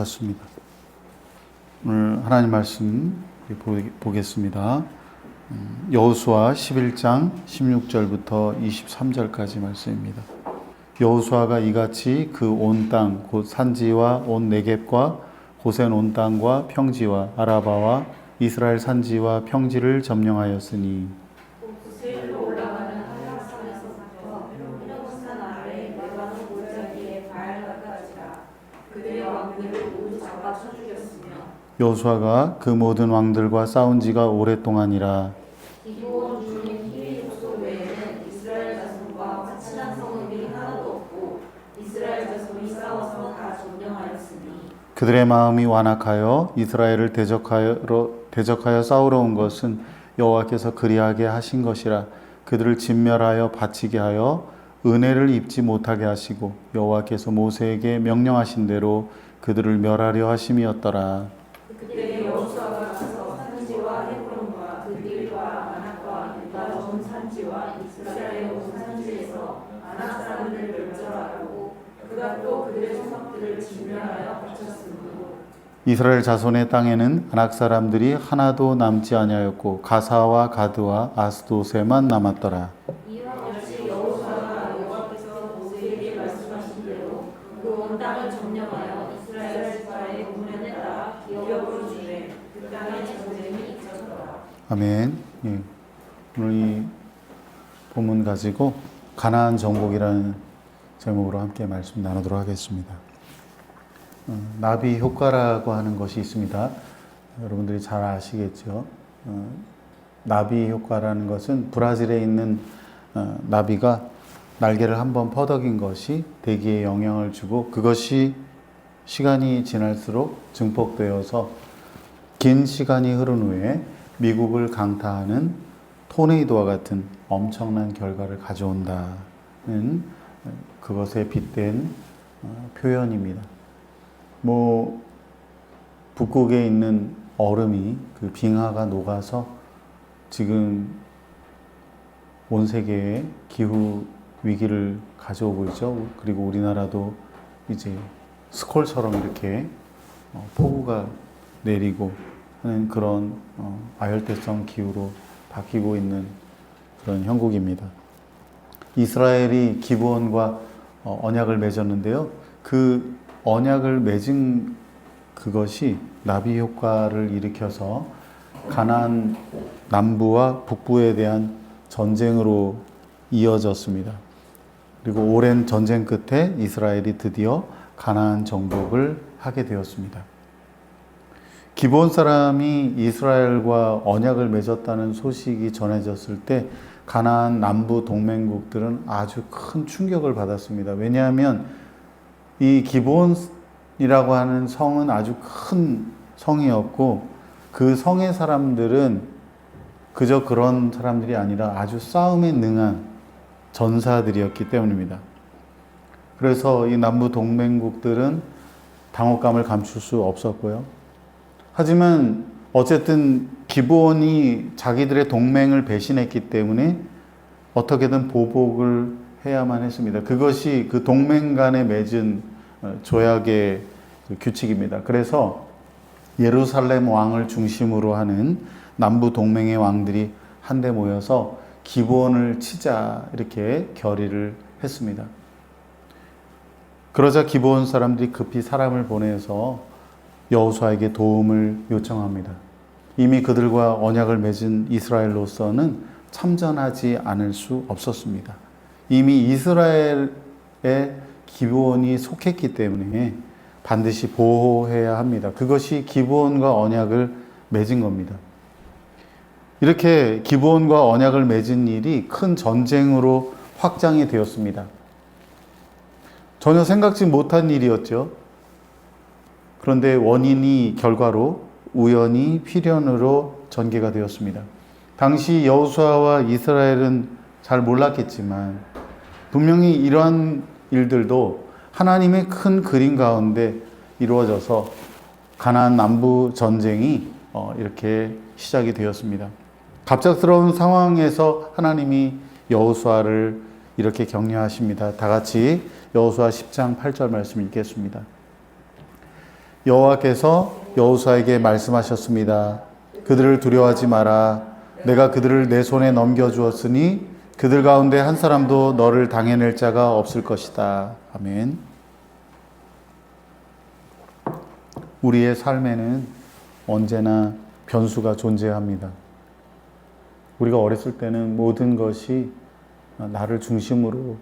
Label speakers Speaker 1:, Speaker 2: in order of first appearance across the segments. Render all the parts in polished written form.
Speaker 1: 같습니다. 오늘 하나님 말씀 보겠습니다. 여호수아 11장 16절부터 23절까지 말씀입니다. 여호수아가 이같이 그 온 땅 곧 산지와 온 네겝과 고센 온 땅과 평지와 아라바와 이스라엘 산지와 평지를 점령하였으니 여호수아가 그 모든 왕들과 싸운 지가 오랫동안이라.
Speaker 2: 기브온 주민 히위 족속 외에는 이스라엘 자손과 화친한 성읍이 하나도 없고 이스라엘 자손이 싸워서 다 점령하였으니
Speaker 1: 그들의 마음이 완악하여 이스라엘을 대적하여 싸우러 온 것은 여호와께서 그리하게 하신 것이라. 그들을 진멸하여 바치게 하여 은혜를 입지 못하게 하시고 여호와께서 모세에게 명령하신 대로 그들을 멸하려 하심이었더라.
Speaker 2: 그때 여호수아가 가서 산지와 헤브론과 그 길과 아낙과 유다 온 산지와 이스라엘 온 산지에서 아낙 사람들을 멸절하고 그가 또 그들의 성읍들을 진멸하여 바쳤으므로
Speaker 1: 이스라엘 자손의 땅에는 아낙 사람들이 하나도 남지 아니하였고 가사와 가드와 아스도세만 남았더라.
Speaker 2: 이와 같이 여호수아가 여호와께서 모세에게 말씀하신 대로 그 온 땅을 점령하여 이스라엘 지파의 문면에 따라 기업으로 주되 그 땅의 전쟁이 있었더라.
Speaker 1: 아멘. 예. 오늘 이 본문 가지고 가나안 정복이라는 제목으로 함께 말씀 나누도록 하겠습니다. 나비 효과라고 하는 것이 있습니다. 여러분들이 잘 아시겠죠. 나비 효과라는 것은 브라질에 있는 나비가 날개를 한번 퍼덕인 것이 대기에 영향을 주고 그것이 시간이 지날수록 증폭되어서 긴 시간이 흐른 후에 미국을 강타하는 토네이도와 같은 엄청난 결과를 가져온다는 그것에 빗댄 표현입니다. 북극에 있는 얼음이 그 빙하가 녹아서 지금 온 세계에 기후 위기를 가져오고 있죠. 그리고 우리나라도 이제 스콜처럼 이렇게 폭우가 내리고 하는 그런 아열대성 기후로 바뀌고 있는 그런 형국입니다. 이스라엘이 기브온과 언약을 맺었는데요. 그 언약을 맺은 그것이 나비 효과를 일으켜서 가나안 남부와 북부에 대한 전쟁으로 이어졌습니다. 그리고 오랜 전쟁 끝에 이스라엘이 드디어 가나안 정복을 하게 되었습니다. 기브온 사람이 이스라엘과 언약을 맺었다는 소식이 전해졌을 때 가나안 남부 동맹국들은 아주 큰 충격을 받았습니다. 왜냐하면 이 기브온이라고 하는 성은 아주 큰 성이었고 그 성의 사람들은 그저 그런 사람들이 아니라 아주 싸움에 능한 전사들이었기 때문입니다. 그래서 이 남부 동맹국들은 당혹감을 감출 수 없었고요. 하지만 어쨌든 기브온이 자기들의 동맹을 배신했기 때문에 어떻게든 보복을 해야만 했습니다. 그것이 그 동맹 간에 맺은 조약의 규칙입니다. 그래서 예루살렘 왕을 중심으로 하는 남부 동맹의 왕들이 한데 모여서 기브온을 치자 이렇게 결의를 했습니다. 그러자 기브온 사람들이 급히 사람을 보내서 여호수아에게 도움을 요청합니다. 이미 그들과 언약을 맺은 이스라엘로서는 참전하지 않을 수 없었습니다. 이미 이스라엘의 기브온이 속했기 때문에 반드시 보호해야 합니다. 그것이 기브온과 언약을 맺은 겁니다. 이렇게 기브온과 언약을 맺은 일이 큰 전쟁으로 확장이 되었습니다. 전혀 생각지 못한 일이었죠. 그런데 원인이 결과로 우연히 필연으로 전개가 되었습니다. 당시 여호수아와 이스라엘은 잘 몰랐겠지만 분명히 이러한 일들도 하나님의 큰 그림 가운데 이루어져서 가나안 남부 전쟁이 이렇게 시작이 되었습니다. 갑작스러운 상황에서 하나님이 여호수아를 이렇게 격려하십니다. 다 같이 여호수아 10장 8절 말씀 읽겠습니다. 여호와께서 여호수아에게 말씀하셨습니다. 그들을 두려워하지 마라. 내가 그들을 내 손에 넘겨주었으니 그들 가운데 한 사람도 너를 당해낼 자가 없을 것이다. 아멘. 우리의 삶에는 언제나 변수가 존재합니다. 우리가 어렸을 때는 모든 것이 나를 중심으로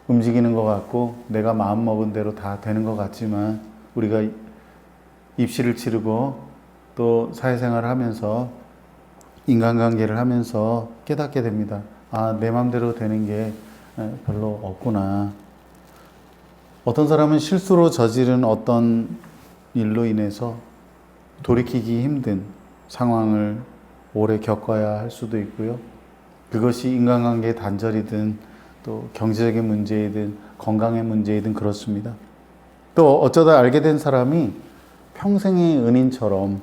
Speaker 1: 움직이는 것 같고 내가 마음먹은 대로 다 되는 것 같지만 우리가 입시를 치르고 또 사회생활을 하면서 인간관계를 하면서 깨닫게 됩니다. 아, 내 마음대로 되는 게 별로 없구나. 어떤 사람은 실수로 저지른 어떤 일로 인해서 돌이키기 힘든 상황을 오래 겪어야 할 수도 있고요. 그것이 인간관계의 단절이든 또 경제적인 문제이든 건강의 문제이든 그렇습니다. 또 어쩌다 알게 된 사람이 평생의 은인처럼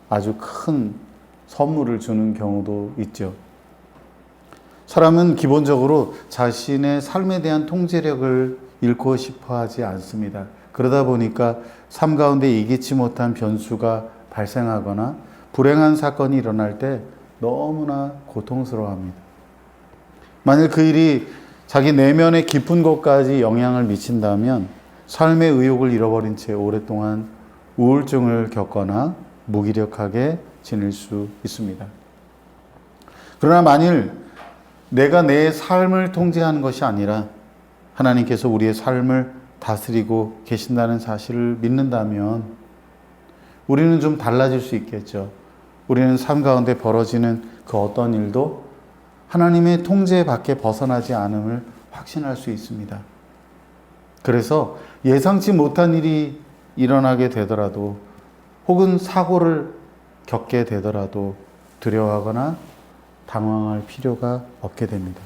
Speaker 1: 아주 큰 선물을 주는 경우도 있죠. 사람은 기본적으로 자신의 삶에 대한 통제력을 잃고 싶어 하지 않습니다. 그러다 보니까 삶 가운데 예기치 못한 변수가 발생하거나 불행한 사건이 일어날 때 너무나 고통스러워합니다. 만일 그 일이 자기 내면의 깊은 곳까지 영향을 미친다면 삶의 의욕을 잃어버린 채 오랫동안 우울증을 겪거나 무기력하게 지낼 수 있습니다. 그러나 만일 내가 내 삶을 통제하는 것이 아니라 하나님께서 우리의 삶을 다스리고 계신다는 사실을 믿는다면 우리는 좀 달라질 수 있겠죠. 우리는 삶 가운데 벌어지는 그 어떤 일도 하나님의 통제 밖에 벗어나지 않음을 확신할 수 있습니다. 그래서 예상치 못한 일이 일어나게 되더라도 혹은 사고를 겪게 되더라도 두려워하거나 당황할 필요가 없게 됩니다.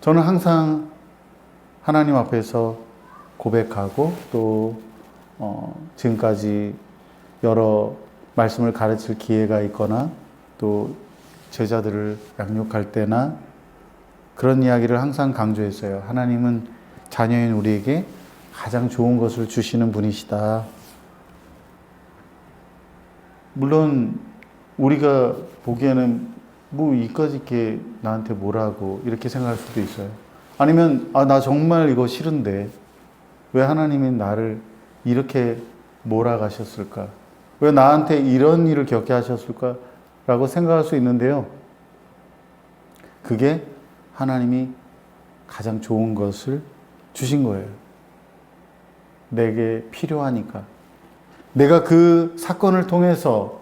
Speaker 1: 저는 항상 하나님 앞에서 고백하고 또 지금까지 여러 말씀을 가르칠 기회가 있거나 또 제자들을 양육할 때나 그런 이야기를 항상 강조했어요. 하나님은 자녀인 우리에게 가장 좋은 것을 주시는 분이시다. 물론 우리가 보기에는 뭐 이까짓 게 나한테 뭐라고 이렇게 생각할 수도 있어요. 아니면 나 정말 이거 싫은데 왜 하나님이 나를 이렇게 몰아가셨을까? 왜 나한테 이런 일을 겪게 하셨을까? 라고 생각할 수 있는데요. 그게 하나님이 가장 좋은 것을 주신 거예요. 내게 필요하니까. 내가 그 사건을 통해서,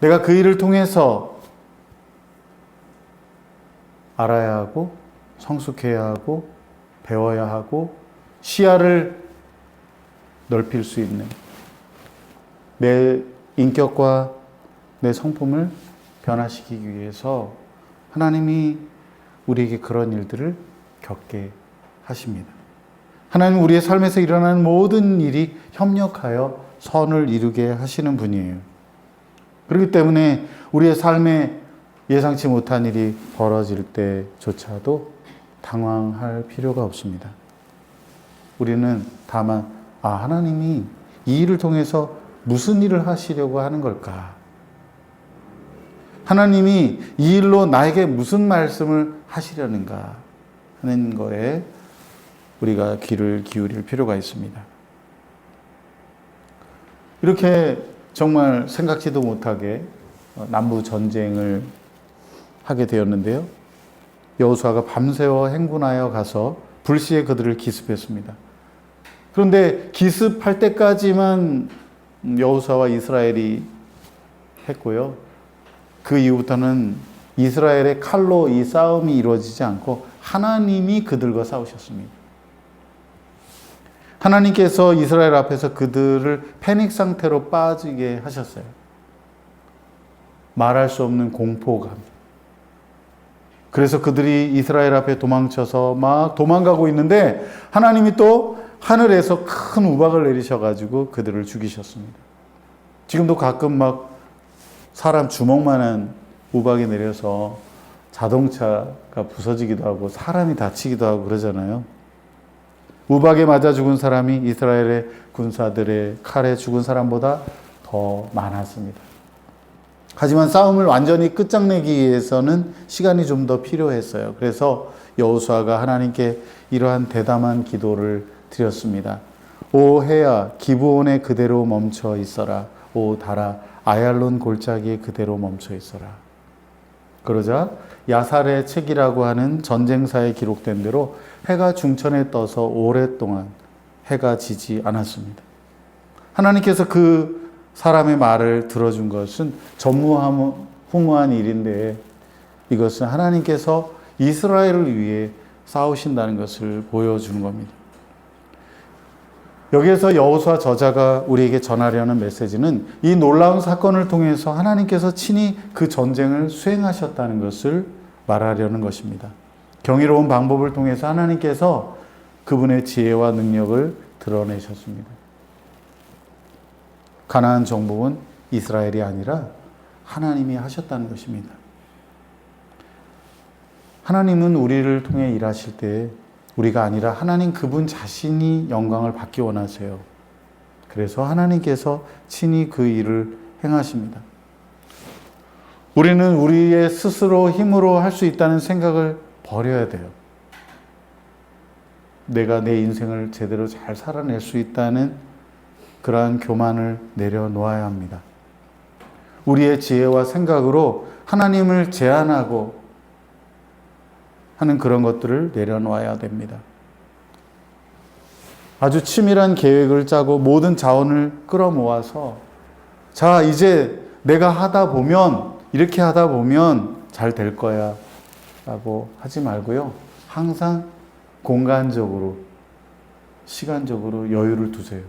Speaker 1: 내가 그 일을 통해서 알아야 하고, 성숙해야 하고, 배워야 하고, 시야를 넓힐 수 있는 내 인격과 내 성품을 변화시키기 위해서 하나님이 우리에게 그런 일들을 겪게 하십니다. 하나님은 우리의 삶에서 일어나는 모든 일이 협력하여 선을 이루게 하시는 분이에요. 그렇기 때문에 우리의 삶에 예상치 못한 일이 벌어질 때조차도 당황할 필요가 없습니다. 우리는 다만 하나님이 이 일을 통해서 무슨 일을 하시려고 하는 걸까? 하나님이 이 일로 나에게 무슨 말씀을 하시려는가 하는 거에 우리가 귀를 기울일 필요가 있습니다. 이렇게 정말 생각지도 못하게 남부 전쟁을 하게 되었는데요. 여호수아가 밤새워 행군하여 가서 불시에 그들을 기습했습니다. 그런데 기습할 때까지만 여호수아와 이스라엘이 했고요. 그 이후부터는 이스라엘의 칼로 이 싸움이 이루어지지 않고 하나님이 그들과 싸우셨습니다. 하나님께서 이스라엘 앞에서 그들을 패닉 상태로 빠지게 하셨어요. 말할 수 없는 공포감. 그래서 그들이 이스라엘 앞에 도망쳐서 막 도망가고 있는데 하나님이 또 하늘에서 큰 우박을 내리셔가지고 그들을 죽이셨습니다. 지금도 가끔 막 사람 주먹만한 우박이 내려서 자동차가 부서지기도 하고 사람이 다치기도 하고 그러잖아요. 우박에 맞아 죽은 사람이 이스라엘의 군사들의 칼에 죽은 사람보다 더 많았습니다. 하지만 싸움을 완전히 끝장내기 위해서는 시간이 좀 더 필요했어요. 그래서 여호수아가 하나님께 이러한 대담한 기도를 드렸습니다. 오 해야 기브온에 그대로 멈춰 있어라. 오 달아 아얄론 골짜기에 그대로 멈춰 있어라. 그러자 야살의 책이라고 하는 전쟁사에 기록된 대로 해가 중천에 떠서 오랫동안 해가 지지 않았습니다. 하나님께서 그 사람의 말을 들어준 것은 전무후무한 일인데 이것은 하나님께서 이스라엘을 위해 싸우신다는 것을 보여주는 겁니다. 여기에서 여호수아 저자가 우리에게 전하려는 메시지는 이 놀라운 사건을 통해서 하나님께서 친히 그 전쟁을 수행하셨다는 것을 말하려는 것입니다. 경이로운 방법을 통해서 하나님께서 그분의 지혜와 능력을 드러내셨습니다. 가나안 정복은 이스라엘이 아니라 하나님이 하셨다는 것입니다. 하나님은 우리를 통해 일하실 때 우리가 아니라 하나님 그분 자신이 영광을 받기 원하세요. 그래서 하나님께서 친히 그 일을 행하십니다. 우리는 우리의 스스로 힘으로 할 수 있다는 생각을 버려야 돼요. 내가 내 인생을 제대로 잘 살아낼 수 있다는 그러한 교만을 내려놓아야 합니다. 우리의 지혜와 생각으로 하나님을 제한하고 하는 그런 것들을 내려놓아야 됩니다. 아주 치밀한 계획을 짜고 모든 자원을 끌어모아서 자, 이제 내가 하다 보면 이렇게 하다 보면 잘 될 거야 라고 하지 말고요. 항상 공간적으로 시간적으로 여유를 두세요.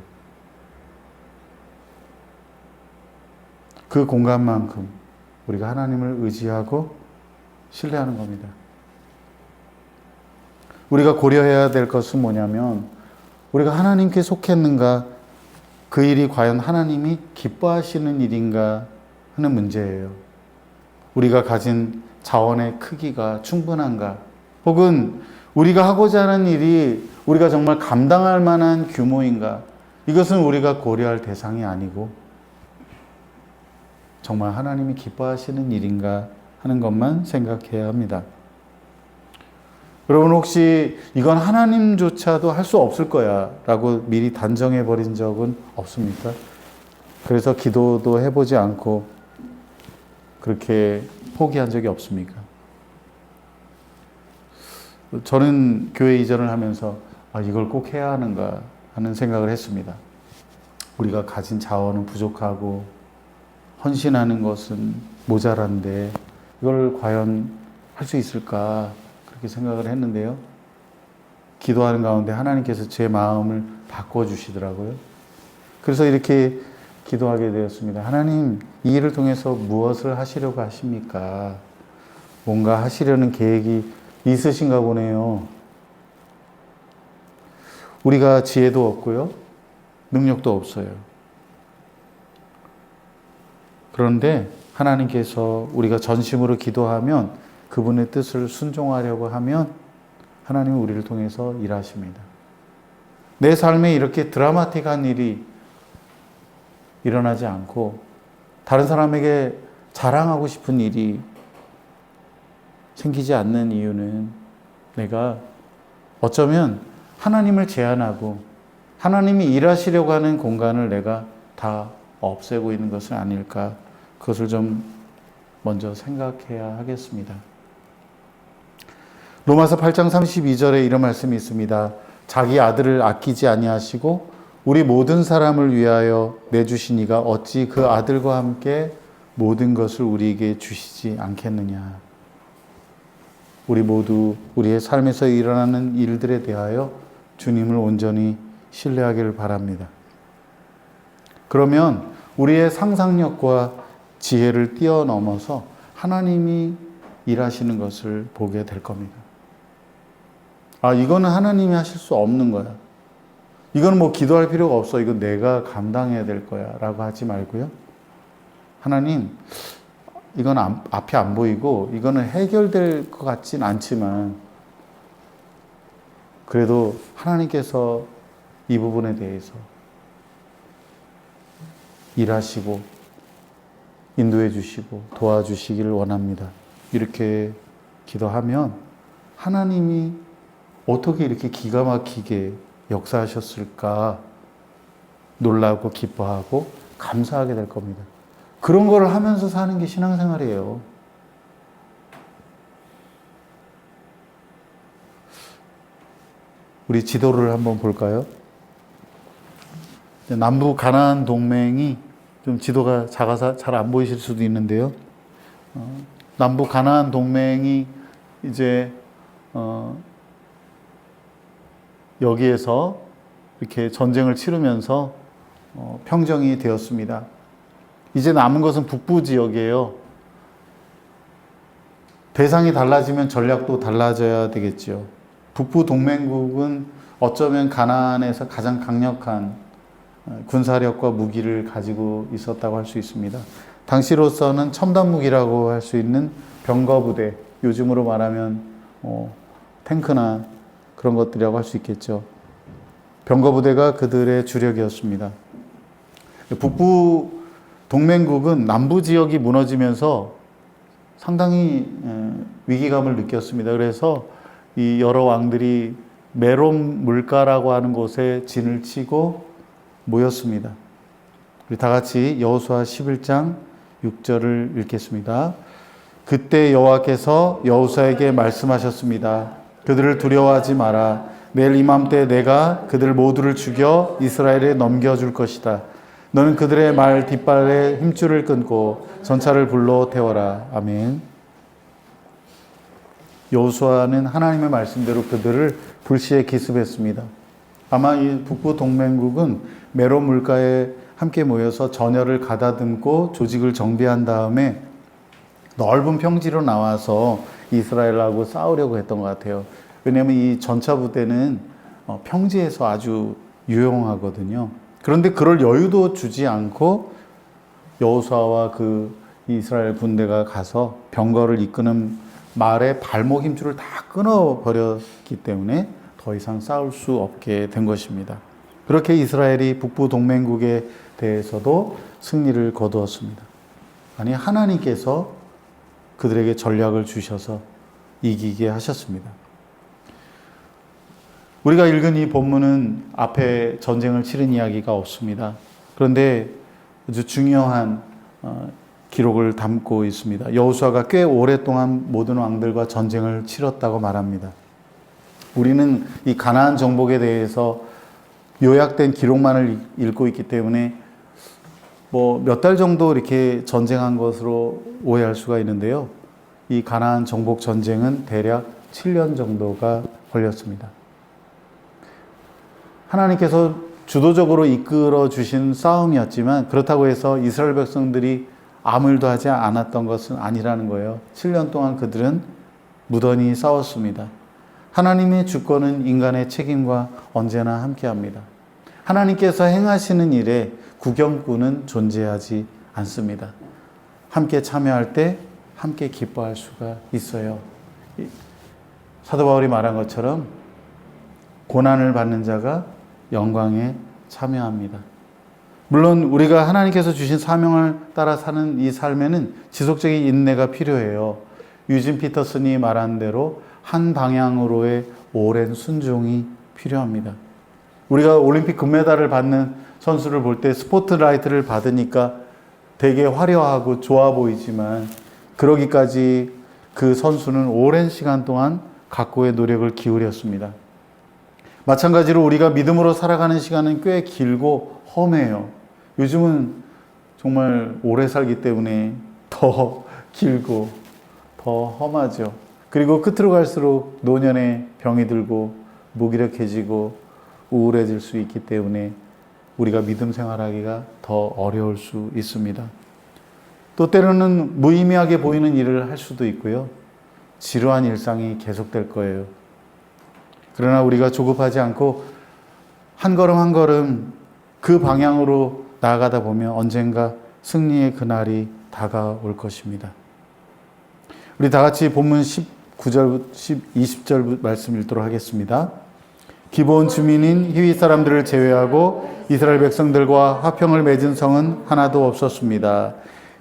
Speaker 1: 그 공간만큼 우리가 하나님을 의지하고 신뢰하는 겁니다. 우리가 고려해야 될 것은 뭐냐면 우리가 하나님께 속했는가, 그 일이 과연 하나님이 기뻐하시는 일인가 하는 문제예요. 우리가 가진 자원의 크기가 충분한가, 혹은 우리가 하고자 하는 일이 우리가 정말 감당할 만한 규모인가, 이것은 우리가 고려할 대상이 아니고 정말 하나님이 기뻐하시는 일인가 하는 것만 생각해야 합니다. 여러분 혹시 이건 하나님조차도 할 수 없을 거야 라고 미리 단정해 버린 적은 없습니까? 그래서 기도도 해보지 않고 그렇게 포기한 적이 없습니까? 저는 교회 이전을 하면서 이걸 꼭 해야 하는가 하는 생각을 했습니다. 우리가 가진 자원은 부족하고 헌신하는 것은 모자란데 이걸 과연 할 수 있을까 그렇게 생각을 했는데요. 기도하는 가운데 하나님께서 제 마음을 바꿔주시더라고요. 그래서 이렇게 기도하게 되었습니다. 하나님, 이 일을 통해서 무엇을 하시려고 하십니까? 뭔가 하시려는 계획이 있으신가 보네요. 우리가 지혜도 없고요. 능력도 없어요. 그런데 하나님께서 우리가 전심으로 기도하면 그분의 뜻을 순종하려고 하면 하나님은 우리를 통해서 일하십니다. 내 삶에 이렇게 드라마틱한 일이 일어나지 않고 다른 사람에게 자랑하고 싶은 일이 생기지 않는 이유는 내가 어쩌면 하나님을 제한하고 하나님이 일하시려고 하는 공간을 내가 다 없애고 있는 것은 아닐까, 그것을 좀 먼저 생각해야 하겠습니다. 로마서 8장 32절에 이런 말씀이 있습니다. 자기 아들을 아끼지 아니하시고 우리 모든 사람을 위하여 내주신 이가 어찌 그 아들과 함께 모든 것을 우리에게 주시지 않겠느냐. 우리 모두 우리의 삶에서 일어나는 일들에 대하여 주님을 온전히 신뢰하기를 바랍니다. 그러면 우리의 상상력과 지혜를 뛰어넘어서 하나님이 일하시는 것을 보게 될 겁니다. 이거는 하나님이 하실 수 없는 거야. 이거는 뭐 기도할 필요가 없어. 이건 내가 감당해야 될 거야. 라고 하지 말고요. 하나님, 이건 앞이 안 보이고 이거는 해결될 것 같진 않지만 그래도 하나님께서 이 부분에 대해서 일하시고 인도해 주시고 도와주시기를 원합니다. 이렇게 기도하면 하나님이 어떻게 이렇게 기가 막히게 역사하셨을까 놀라고 기뻐하고 감사하게 될 겁니다. 그런 걸 하면서 사는 게 신앙생활이에요. 우리 지도를 한번 볼까요? 남부 가나안 동맹이 좀 지도가 작아서 잘 안 보이실 수도 있는데요. 남부 가나안 동맹이 이제 여기에서 이렇게 전쟁을 치르면서 평정이 되었습니다. 이제 남은 것은 북부 지역이에요. 대상이 달라지면 전략도 달라져야 되겠죠. 북부 동맹국은 어쩌면 가나안에서 가장 강력한 군사력과 무기를 가지고 있었다고 할 수 있습니다. 당시로서는 첨단 무기라고 할 수 있는 병거부대, 요즘으로 말하면 탱크나 그런 것들이라고 할 수 있겠죠. 병거부대가 그들의 주력이었습니다. 북부 동맹국은 남부 지역이 무너지면서 상당히 위기감을 느꼈습니다. 그래서 이 여러 왕들이 메롬 물가라고 하는 곳에 진을 치고 모였습니다. 우리 다 같이 여호수아 11장 6절을 읽겠습니다. 그때 여호와께서 여호수아에게 말씀하셨습니다. 그들을 두려워하지 마라. 내일 이맘때 내가 그들 모두를 죽여 이스라엘에 넘겨줄 것이다. 너는 그들의 말 뒷발에 힘줄을 끊고 전차를 불러 태워라. 아멘. 여호수아는 하나님의 말씀대로 그들을 불시에 기습했습니다. 아마 이 북부 동맹국은 메론 물가에 함께 모여서 전열을 가다듬고 조직을 정비한 다음에 넓은 평지로 나와서 이스라엘하고 싸우려고 했던 것 같아요. 왜냐하면 이 전차 부대는 평지에서 아주 유용하거든요. 그런데 그럴 여유도 주지 않고 여호수아와 그 이스라엘 군대가 가서 병거를 이끄는 말의 발목 힘줄을 다 끊어버렸기 때문에 더 이상 싸울 수 없게 된 것입니다. 그렇게 이스라엘이 북부 동맹국에 대해서도 승리를 거두었습니다. 아니, 하나님께서 그들에게 전략을 주셔서 이기게 하셨습니다. 우리가 읽은 이 본문은 앞에 전쟁을 치른 이야기가 없습니다. 그런데 아주 중요한 기록을 담고 있습니다. 여호수아가 꽤 오랫동안 모든 왕들과 전쟁을 치렀다고 말합니다. 우리는 이 가나안 정복에 대해서 요약된 기록만을 읽고 있기 때문에 몇 달 정도 이렇게 전쟁한 것으로 오해할 수가 있는데요. 이 가나안 정복 전쟁은 대략 7년 정도가 걸렸습니다. 하나님께서 주도적으로 이끌어 주신 싸움이었지만 그렇다고 해서 이스라엘 백성들이 아무 일도 하지 않았던 것은 아니라는 거예요. 7년 동안 그들은 무던히 싸웠습니다. 하나님의 주권은 인간의 책임과 언제나 함께합니다. 하나님께서 행하시는 일에 구경꾼은 존재하지 않습니다. 함께 참여할 때 함께 기뻐할 수가 있어요. 사도 바울이 말한 것처럼 고난을 받는 자가 영광에 참여합니다. 물론 우리가 하나님께서 주신 사명을 따라 사는 이 삶에는 지속적인 인내가 필요해요. 유진 피터슨이 말한 대로 한 방향으로의 오랜 순종이 필요합니다. 우리가 올림픽 금메달을 받는 선수를 볼 때 스포트라이트를 받으니까 되게 화려하고 좋아 보이지만 그러기까지 그 선수는 오랜 시간 동안 각고의 노력을 기울였습니다. 마찬가지로 우리가 믿음으로 살아가는 시간은 꽤 길고 험해요. 요즘은 정말 오래 살기 때문에 더 길고 더 험하죠. 그리고 끝으로 갈수록 노년에 병이 들고 무기력해지고 우울해질 수 있기 때문에 우리가 믿음 생활하기가 더 어려울 수 있습니다. 또 때로는 무의미하게 보이는 일을 할 수도 있고요. 지루한 일상이 계속될 거예요. 그러나 우리가 조급하지 않고 한 걸음 한 걸음 그 방향으로 나아가다 보면 언젠가 승리의 그날이 다가올 것입니다. 우리 다 같이 본문 19절, 20절 말씀 읽도록 하겠습니다. 기브온 주민인 히윗 사람들을 제외하고 이스라엘 백성들과 화평을 맺은 성은 하나도 없었습니다.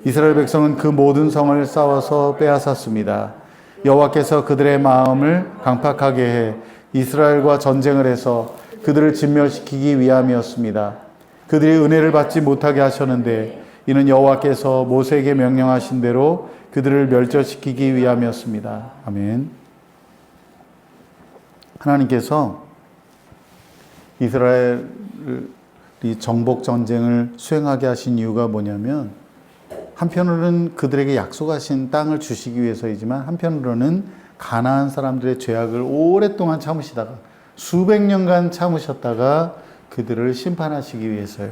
Speaker 1: 이스라엘 백성은 그 모든 성을 싸워서 빼앗았습니다. 여호와께서 그들의 마음을 강팍하게 해 이스라엘과 전쟁을 해서 그들을 진멸시키기 위함이었습니다. 그들이 은혜를 받지 못하게 하셨는데 이는 여호와께서 모세에게 명령하신 대로 그들을 멸절시키기 위함이었습니다. 아멘. 하나님께서 이스라엘이 정복 전쟁을 수행하게 하신 이유가 뭐냐면, 한편으로는 그들에게 약속하신 땅을 주시기 위해서이지만 한편으로는 가나안 사람들의 죄악을 오랫동안 참으시다가 수백 년간 참으셨다가 그들을 심판하시기 위해서요.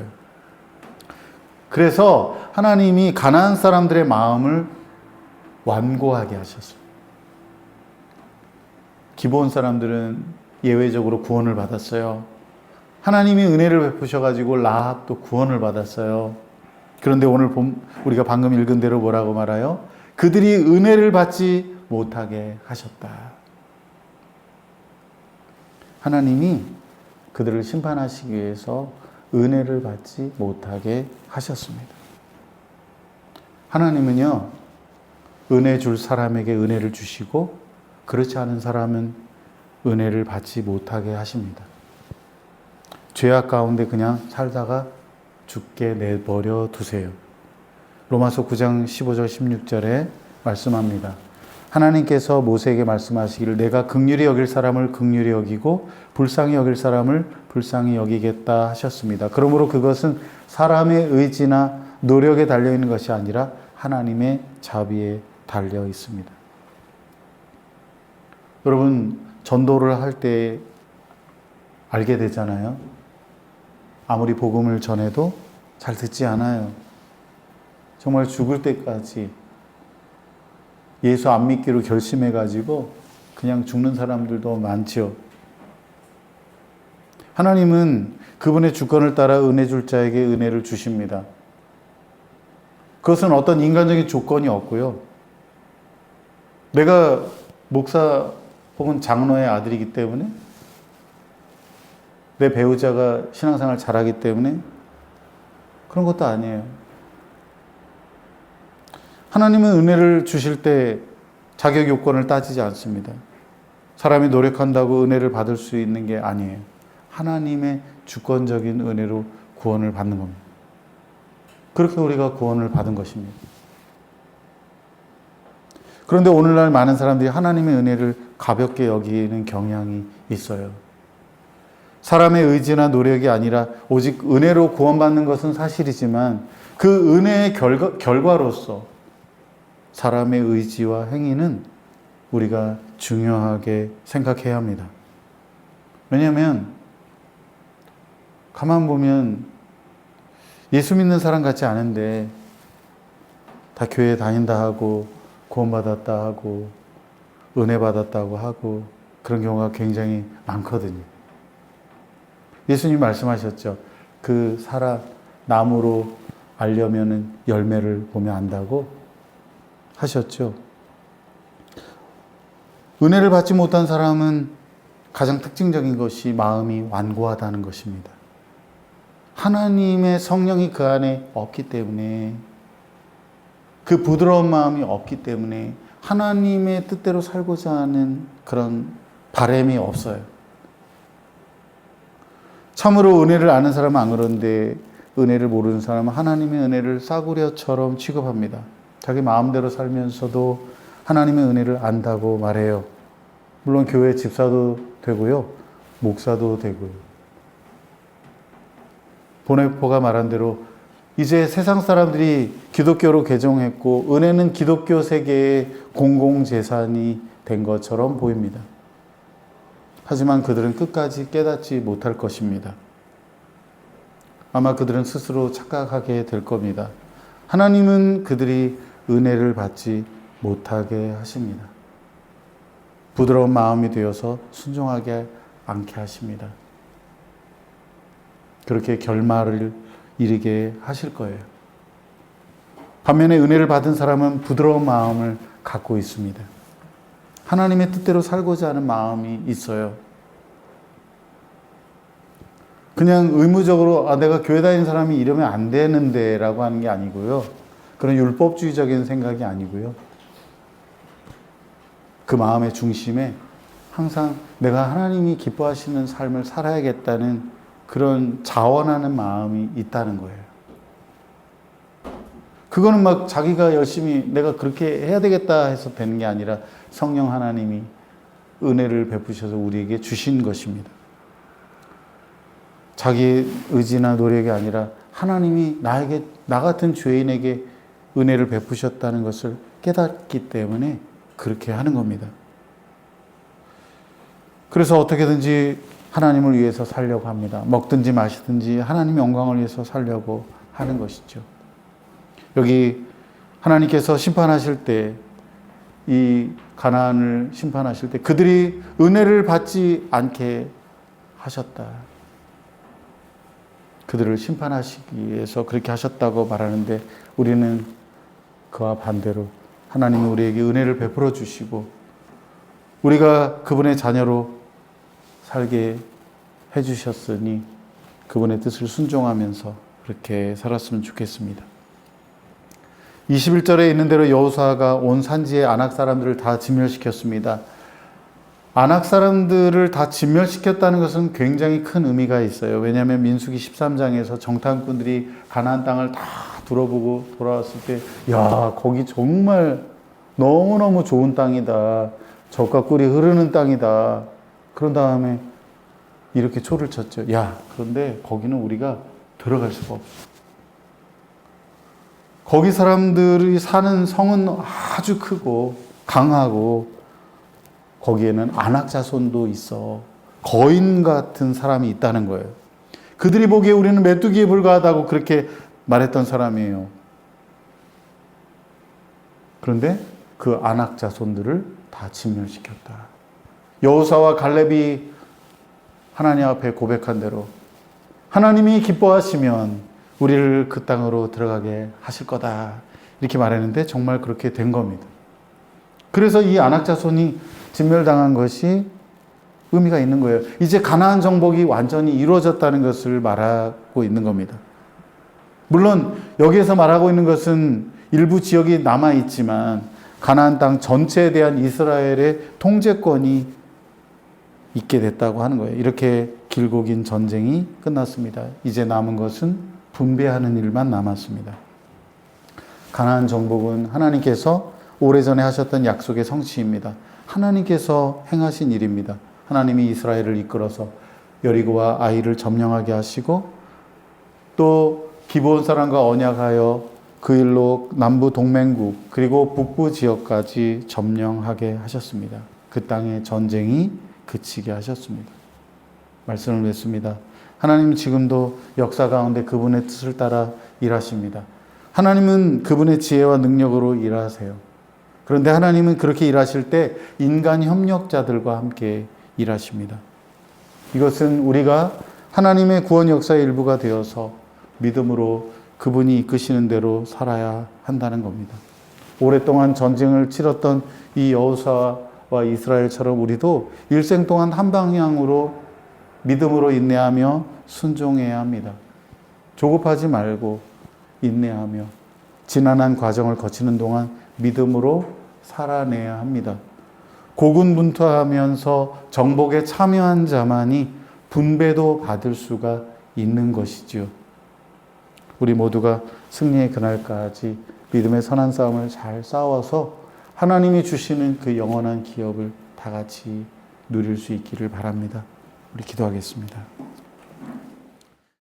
Speaker 1: 그래서 하나님이 가나안 사람들의 마음을 완고하게 하셨어요. 기브온 사람들은 예외적으로 구원을 받았어요. 하나님이 은혜를 베푸셔가지고 라합도 구원을 받았어요. 그런데 오늘 우리가 방금 읽은 대로 뭐라고 말해요? 그들이 은혜를 받지 못하게 하셨다. 하나님이 그들을 심판하시기 위해서 은혜를 받지 못하게 하셨습니다. 하나님은요, 은혜 줄 사람에게 은혜를 주시고 그렇지 않은 사람은 은혜를 받지 못하게 하십니다. 죄악 가운데 그냥 살다가 죽게 내버려 두세요. 로마서 9장 15절 16절에 말씀합니다. 하나님께서 모세에게 말씀하시기를 내가 긍휼히 여길 사람을 긍휼히 여기고 불쌍히 여길 사람을 불쌍히 여기겠다 하셨습니다. 그러므로 그것은 사람의 의지나 노력에 달려 있는 것이 아니라 하나님의 자비에 달려 있습니다. 여러분, 전도를 할 때 알게 되잖아요. 아무리 복음을 전해도 잘 듣지 않아요. 정말 죽을 때까지 예수 안 믿기로 결심해가지고 그냥 죽는 사람들도 많죠. 하나님은 그분의 주권을 따라 은혜 줄 자에게 은혜를 주십니다. 그것은 어떤 인간적인 조건이 없고요. 내가 목사 혹은 장로의 아들이기 때문에, 내 배우자가 신앙생활 잘하기 때문에 그런 것도 아니에요. 하나님은 은혜를 주실 때 자격 요건을 따지지 않습니다. 사람이 노력한다고 은혜를 받을 수 있는 게 아니에요. 하나님의 주권적인 은혜로 구원을 받는 겁니다. 그렇게 우리가 구원을 받은 것입니다. 그런데 오늘날 많은 사람들이 하나님의 은혜를 가볍게 여기는 경향이 있어요. 사람의 의지나 노력이 아니라 오직 은혜로 구원받는 것은 사실이지만 그 은혜의 결과로서 사람의 의지와 행위는 우리가 중요하게 생각해야 합니다. 왜냐하면 가만 보면 예수 믿는 사람 같지 않은데 다 교회 다닌다 하고 구원받았다 하고 은혜 받았다고 하고 그런 경우가 굉장히 많거든요. 예수님 말씀하셨죠. 그 사람 나무로 알려면은 열매를 보면 안다고 하셨죠. 은혜를 받지 못한 사람은 가장 특징적인 것이 마음이 완고하다는 것입니다. 하나님의 성령이 그 안에 없기 때문에, 그 부드러운 마음이 없기 때문에 하나님의 뜻대로 살고자 하는 그런 바람이 없어요. 참으로 은혜를 아는 사람은 안 그런데 은혜를 모르는 사람은 하나님의 은혜를 싸구려처럼 취급합니다. 자기 마음대로 살면서도 하나님의 은혜를 안다고 말해요. 물론 교회 집사도 되고요, 목사도 되고요. 보네포가 말한 대로 이제 세상 사람들이 기독교로 개종했고 은혜는 기독교 세계의 공공재산이 된 것처럼 보입니다. 하지만 그들은 끝까지 깨닫지 못할 것입니다. 아마 그들은 스스로 착각하게 될 겁니다. 하나님은 그들이 은혜를 받지 못하게 하십니다. 부드러운 마음이 되어서 순종하게 않게 하십니다. 그렇게 결말을 이르게 하실 거예요. 반면에 은혜를 받은 사람은 부드러운 마음을 갖고 있습니다. 하나님의 뜻대로 살고자 하는 마음이 있어요. 그냥 의무적으로 내가 교회 다니는 사람이 이러면 안 되는데 라고 하는 게 아니고요. 그런 율법주의적인 생각이 아니고요. 그 마음의 중심에 항상 내가 하나님이 기뻐하시는 삶을 살아야겠다는 그런 자원하는 마음이 있다는 거예요. 그거는 막 자기가 열심히 내가 그렇게 해야 되겠다 해서 되는 게 아니라 성령 하나님이 은혜를 베푸셔서 우리에게 주신 것입니다. 자기의 의지나 노력이 아니라 하나님이 나 같은 죄인에게 은혜를 베푸셨다는 것을 깨닫기 때문에 그렇게 하는 겁니다. 그래서 어떻게든지 하나님을 위해서 살려고 합니다. 먹든지 마시든지 하나님의 영광을 위해서 살려고 하는 것이죠. 여기 하나님께서 심판하실 때, 이 가나안을 심판하실 때 그들이 은혜를 받지 않게 하셨다. 그들을 심판하시기 위해서 그렇게 하셨다고 말하는데, 우리는 그와 반대로 하나님이 우리에게 은혜를 베풀어 주시고 우리가 그분의 자녀로 살게 해주셨으니 그분의 뜻을 순종하면서 그렇게 살았으면 좋겠습니다. 21절에 있는 대로 여호수아가 온 산지의 아낙 사람들을 다 진멸시켰습니다. 아낙 사람들을 다 진멸시켰다는 것은 굉장히 큰 의미가 있어요. 왜냐하면 민수기 13장에서 정탐꾼들이 가나안 땅을 다 둘러보고 돌아왔을 때, 야, 거기 정말 너무너무 좋은 땅이다. 젖과 꿀이 흐르는 땅이다. 그런 다음에 이렇게 초를 쳤죠. 야, 그런데 거기는 우리가 들어갈 수가 없어. 거기 사람들이 사는 성은 아주 크고 강하고 거기에는 아낙 자손도 있어. 거인 같은 사람이 있다는 거예요. 그들이 보기에 우리는 메뚜기에 불과하다고 그렇게 말했던 사람이에요. 그런데 그 아낙 자손들을 다 진멸시켰다. 여호수아와 갈렙이 하나님 앞에 고백한 대로 하나님이 기뻐하시면 우리를 그 땅으로 들어가게 하실 거다. 이렇게 말했는데 정말 그렇게 된 겁니다. 그래서 이 아낙 자손이 진멸당한 것이 의미가 있는 거예요. 이제 가나안 정복이 완전히 이루어졌다는 것을 말하고 있는 겁니다. 물론 여기에서 말하고 있는 것은 일부 지역이 남아있지만 가나안 땅 전체에 대한 이스라엘의 통제권이 있게 됐다고 하는 거예요. 이렇게 길고 긴 전쟁이 끝났습니다. 이제 남은 것은 분배하는 일만 남았습니다. 가나안 정복은 하나님께서 오래전에 하셨던 약속의 성취입니다. 하나님께서 행하신 일입니다. 하나님이 이스라엘을 이끌어서 여리고와 아이를 점령하게 하시고 또 기브온 사람과 언약하여 그 일로 남부 동맹국 그리고 북부 지역까지 점령하게 하셨습니다. 그 땅의 전쟁이 그치게 하셨습니다. 말씀을 맺습니다. 하나님은 지금도 역사 가운데 그분의 뜻을 따라 일하십니다. 하나님은 그분의 지혜와 능력으로 일하세요. 그런데 하나님은 그렇게 일하실 때 인간 협력자들과 함께 일하십니다. 이것은 우리가 하나님의 구원 역사의 일부가 되어서 믿음으로 그분이 이끄시는 대로 살아야 한다는 겁니다. 오랫동안 전쟁을 치렀던 이 여호수아와 이스라엘처럼 우리도 일생 동안 한 방향으로 믿음으로 인내하며 순종해야 합니다. 조급하지 말고 인내하며 지난한 과정을 거치는 동안 믿음으로 살아내야 합니다. 고군분투하면서 정복에 참여한 자만이 분배도 받을 수가 있는 것이지요. 우리 모두가 승리의 그날까지 믿음의 선한 싸움을 잘 싸워서 하나님이 주시는 그 영원한 기업을 다 같이 누릴 수 있기를 바랍니다. 우리 기도하겠습니다.